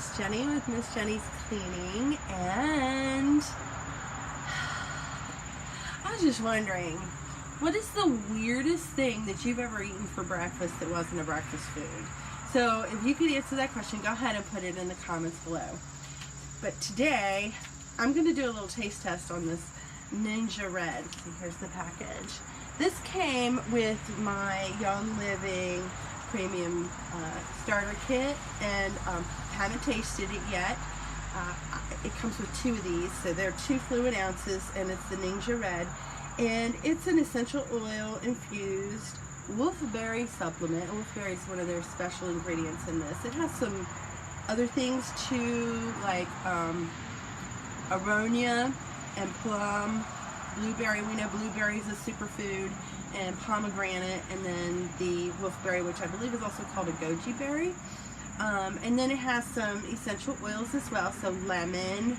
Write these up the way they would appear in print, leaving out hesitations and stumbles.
Miss Jenny with Miss Jenny's Cleaning, and I was just wondering, what is the weirdest thing that you've ever eaten for breakfast that wasn't a breakfast food? So if you could answer that question, go ahead and put it in the comments below. But today, I'm going to do a little taste test on this Xningxia Red. See, here's the package. This came with my Young Living Premium Starter Kit, and haven't tasted it yet. It comes with 2 of these, so they're 2 fluid ounces, and it's the Xningxia Red. And it's an essential oil infused wolfberry supplement. Wolfberry is one of their special ingredients in this. It has some other things too, like aronia and plum, blueberry. We know blueberry is a superfood, and pomegranate, and then the wolfberry, which I believe is also called a goji berry. And then it has some essential oils as well, so lemon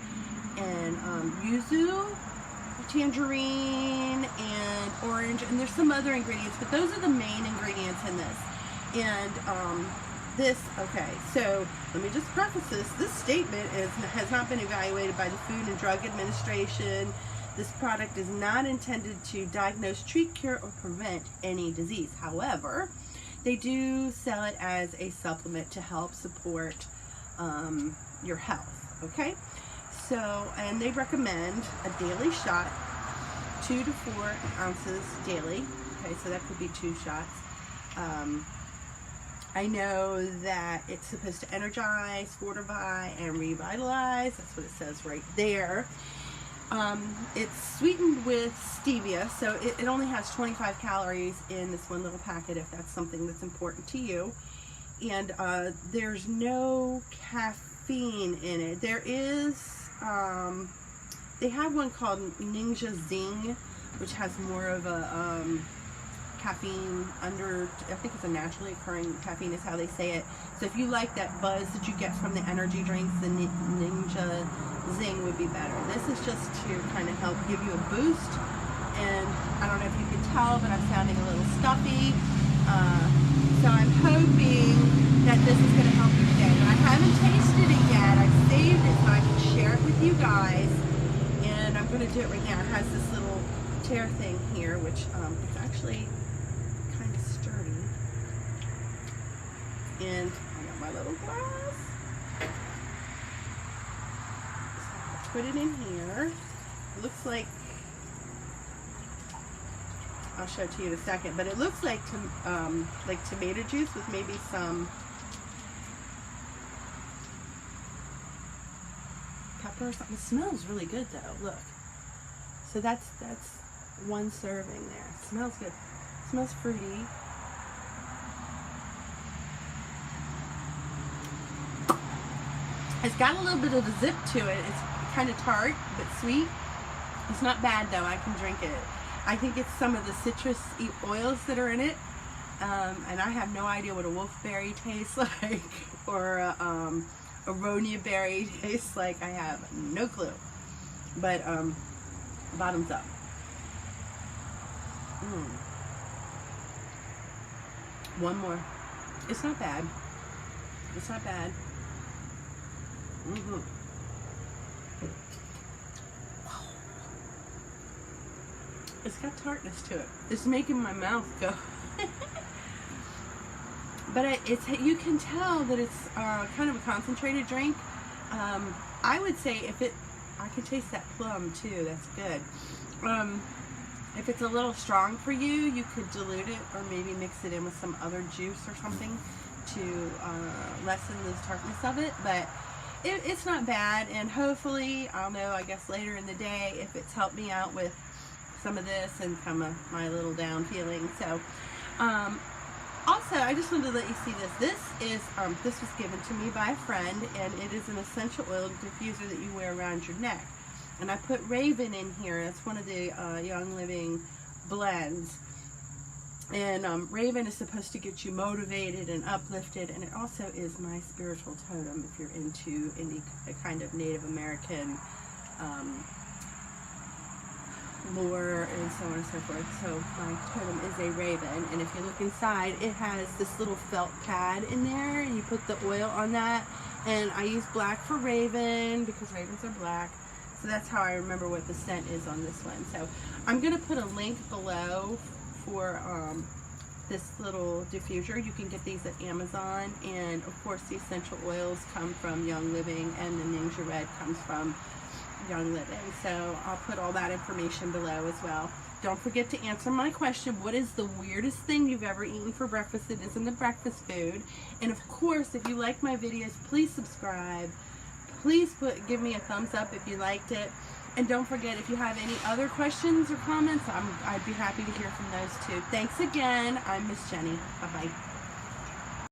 and yuzu, tangerine, and orange, and there's some other ingredients, but those are the main ingredients in this. And okay, so let me just preface this statement has not been evaluated by the Food and Drug Administration. This product is not intended to diagnose, treat, cure, or prevent any disease. However, they do sell it as a supplement to help support your health, okay? So, and they recommend a daily shot, 2 to 4 ounces daily. Okay, so that could be 2 shots. I know that it's supposed to energize, fortify, and revitalize. That's what it says right there. It's sweetened with stevia, so it only has 25 calories in this one little packet, if that's something that's important to you. And there's no caffeine in it. There is, they have one called Xningxia Zing, which has more of a caffeine under, I think it's a naturally occurring caffeine is how they say it. So if you like that buzz that you get from the energy drinks, the Xningxia Zing would be better. This is just to kind of help give you a boost. And I don't know if you can tell, but I'm sounding a little stuffy. So I'm hoping that this is going to help you today. But I haven't tasted it yet. I've saved it so I can share it with you guys. And I'm going to do it right now. It has this little tear thing here, which is actually kind of sturdy. And I got my little glass. So I'll put it in here. It looks like, I'll show it to you in a second, but it looks like tomato juice with maybe some pepper or something. It smells really good though, look. So that's 1 serving there. It smells good. It smells fruity. It's got a little bit of a zip to it. It's kind of tart, but sweet. It's not bad though, I can drink it. I think it's some of the citrus oils that are in it. And I have no idea what a wolfberry tastes like, or a aronia berry tastes like. I have no clue. But bottoms up. One more. It's not bad. It's not bad. It's got tartness to it. It's making my mouth go. But you can tell that it's kind of a concentrated drink. I would say I can taste that plum too. That's good. If it's a little strong for you, you could dilute it or maybe mix it in with some other juice or something to lessen the tartness of it. But it's not bad, and hopefully I'll know, I guess, later in the day if it's helped me out with some of this and some of my little down feeling. So also, I just wanted to let you see this. This was given to me by a friend, and it is an essential oil diffuser that you wear around your neck. And I put Raven in here. That's one of the Young Living blends. And Raven is supposed to get you motivated and uplifted, and it also is my spiritual totem if you're into any kind of Native American lore and so on and so forth. So my totem is a raven, and if you look inside, it has this little felt pad in there, and you put the oil on that, And I use black for Raven because ravens are black. So that's how I remember what the scent is on this one. So I'm going to put a link below for this little diffuser. You can get these at Amazon. And of course the essential oils come from Young Living, and the Xningxia Red comes from Young Living. So I'll put all that information below as well. Don't forget to answer my question. What is the weirdest thing you've ever eaten for breakfast that isn't a breakfast food? And of course, if you like my videos, please subscribe. Please give me a thumbs up if you liked it. And don't forget, if you have any other questions or comments, I'd be happy to hear from those too. Thanks again. I'm Miss Jenny. Bye-bye.